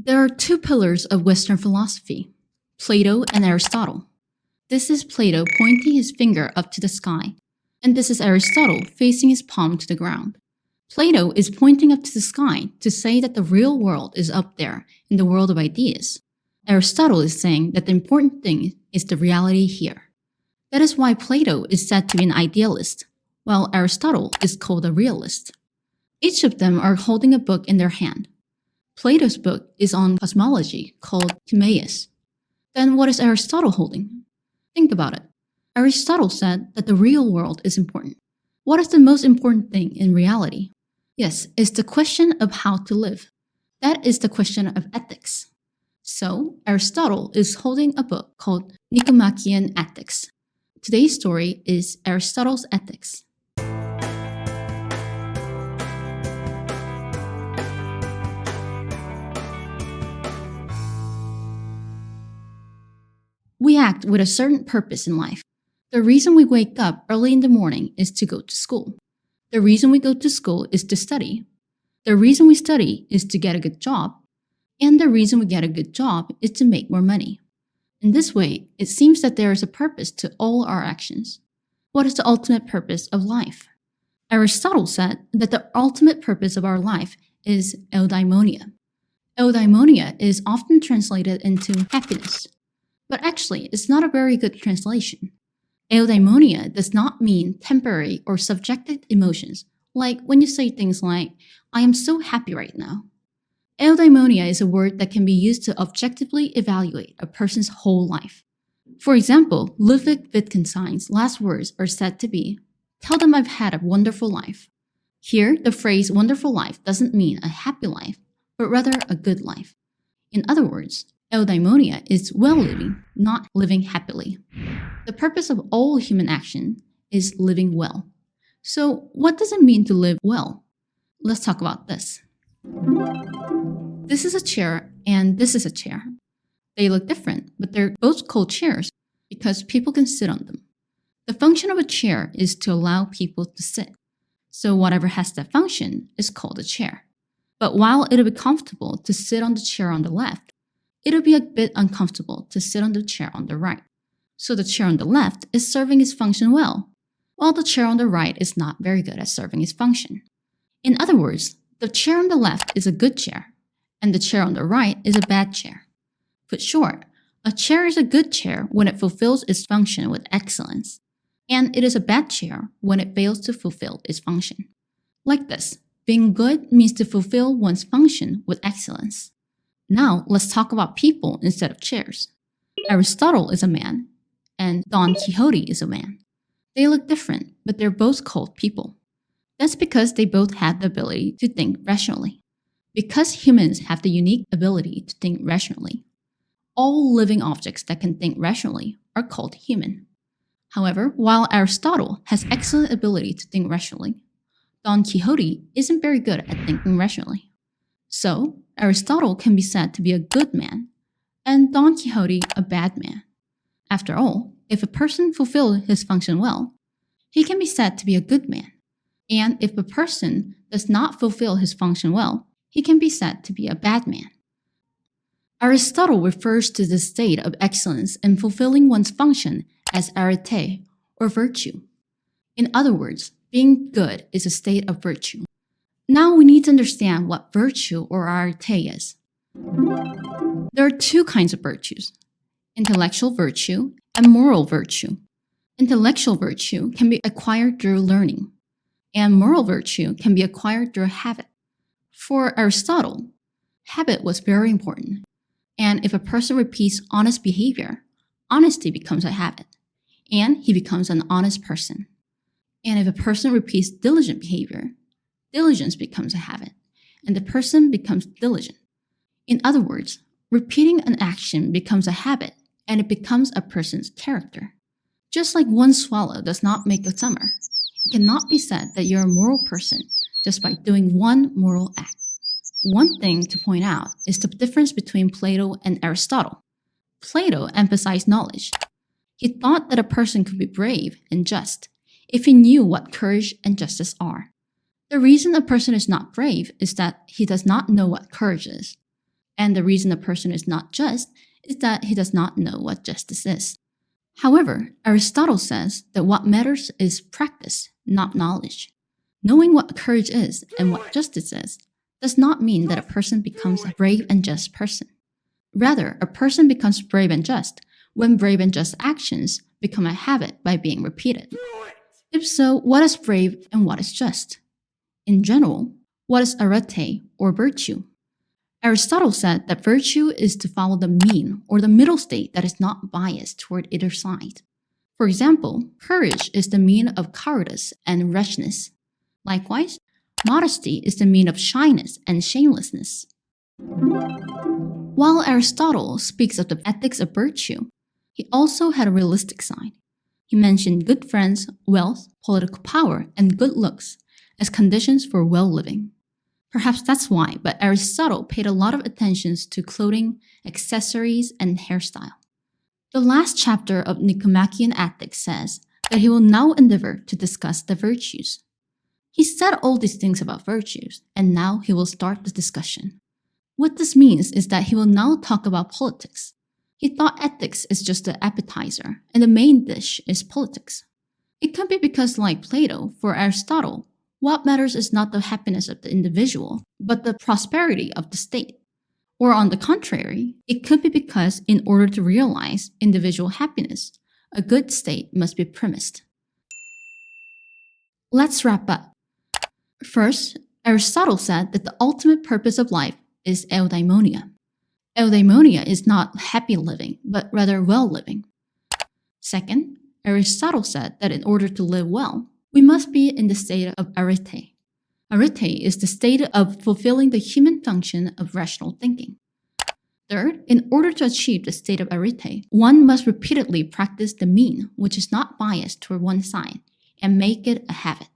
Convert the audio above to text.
There are two pillars of Western philosophy, Plato and Aristotle. This is Plato pointing his finger up to the sky, and this is Aristotle facing his palm to the ground. Plato is pointing up to the sky to say that the real world is up there in the world of ideas. Aristotle is saying that the important thing is the reality here. That is why Plato is said to be an idealist, while Aristotle is called a realist. Each of them are holding a book in their hand. Plato's book is on cosmology called Timaeus. Then what is Aristotle holding? Think about it. Aristotle said that the real world is important. What is the most important thing in reality? Yes, it's the question of how to live. That is the question of ethics. So, Aristotle is holding a book called Nicomachean Ethics. Today's story is Aristotle's Ethics. We act with a certain purpose in life. The reason we wake up early in the morning is to go to school. The reason we go to school is to study. The reason we study is to get a good job. And the reason we get a good job is to make more money. In this way, it seems that there is a purpose to all our actions. What is the ultimate purpose of life? Aristotle said that the ultimate purpose of our life is eudaimonia. Eudaimonia is often translated into happiness. But actually, it's not a very good translation. Eudaimonia does not mean temporary or subjective emotions, like when you say things like, I am so happy right now. Eudaimonia is a word that can be used to objectively evaluate a person's whole life. For example, Ludwig Wittgenstein's last words are said to be, tell them I've had a wonderful life. Here, the phrase wonderful life doesn't mean a happy life, but rather a good life. In other words, eudaimonia is well-living, not living happily. The purpose of all human action is living well. So, what does it mean to live well? Let's talk about this. This is a chair and this is a chair. They look different, but they're both called chairs because people can sit on them. The function of a chair is to allow people to sit. So whatever has that function is called a chair. But while it'll be comfortable to sit on the chair on the left, it'll be a bit uncomfortable to sit on the chair on the right. So the chair on the left is serving its function well, while the chair on the right is not very good at serving its function. In other words, the chair on the left is a good chair, and the chair on the right is a bad chair. Put short, a chair is a good chair when it fulfills its function with excellence, and it is a bad chair when it fails to fulfill its function. Like this, being good means to fulfill one's function with excellence. Now, let's talk about people instead of chairs. Aristotle is a man, and Don Quixote is a man. They look different, but they're both called people. That's because they both have the ability to think rationally. Because humans have the unique ability to think rationally, all living objects that can think rationally are called human. However, while Aristotle has excellent ability to think rationally, Don Quixote isn't very good at thinking rationally. So, Aristotle can be said to be a good man, and Don Quixote a bad man. After all, if a person fulfills his function well, he can be said to be a good man. And if a person does not fulfill his function well, he can be said to be a bad man. Aristotle refers to the state of excellence in fulfilling one's function as arete, or virtue. In other words, being good is a state of virtue. Now we need to understand what virtue or arete is. There are two kinds of virtues, intellectual virtue and moral virtue. Intellectual virtue can be acquired through learning, and moral virtue can be acquired through habit. For Aristotle, habit was very important, and if a person repeats honest behavior, honesty becomes a habit, and he becomes an honest person. And if a person repeats diligent behavior, diligence becomes a habit, and the person becomes diligent. In other words, repeating an action becomes a habit, and it becomes a person's character. Just like one swallow does not make a summer, it cannot be said that you're a moral person just by doing one moral act. One thing to point out is the difference between Plato and Aristotle. Plato emphasized knowledge. He thought that a person could be brave and just if he knew what courage and justice are. The reason a person is not brave is that he does not know what courage is. And the reason a person is not just is that he does not know what justice is. However, Aristotle says that what matters is practice, not knowledge. Knowing what courage is and what justice is does not mean that a person becomes a brave and just person. Rather, a person becomes brave and just when brave and just actions become a habit by being repeated. If so, what is brave and what is just? In general, what is arete or virtue? Aristotle said that virtue is to follow the mean or the middle state that is not biased toward either side. For example, courage is the mean of cowardice and rashness. Likewise, modesty is the mean of shyness and shamelessness. While Aristotle speaks of the ethics of virtue, he also had a realistic side. He mentioned good friends, wealth, political power, and good looks as conditions for well-living. Perhaps that's why, but Aristotle paid a lot of attention to clothing, accessories, and hairstyle. The last chapter of Nicomachean Ethics says that he will now endeavor to discuss the virtues. He said all these things about virtues, and now he will start the discussion. What this means is that he will now talk about politics. He thought ethics is just the appetizer, and the main dish is politics. It could be because, like Plato, for Aristotle, what matters is not the happiness of the individual, but the prosperity of the state. Or on the contrary, it could be because in order to realize individual happiness, a good state must be premised. Let's wrap up. First, Aristotle said that the ultimate purpose of life is eudaimonia. Eudaimonia is not happy living, but rather well living. Second, Aristotle said that in order to live well, we must be in the state of arete. Arete is the state of fulfilling the human function of rational thinking. Third, in order to achieve the state of arete, one must repeatedly practice the mean, which is not biased toward one side, and make it a habit.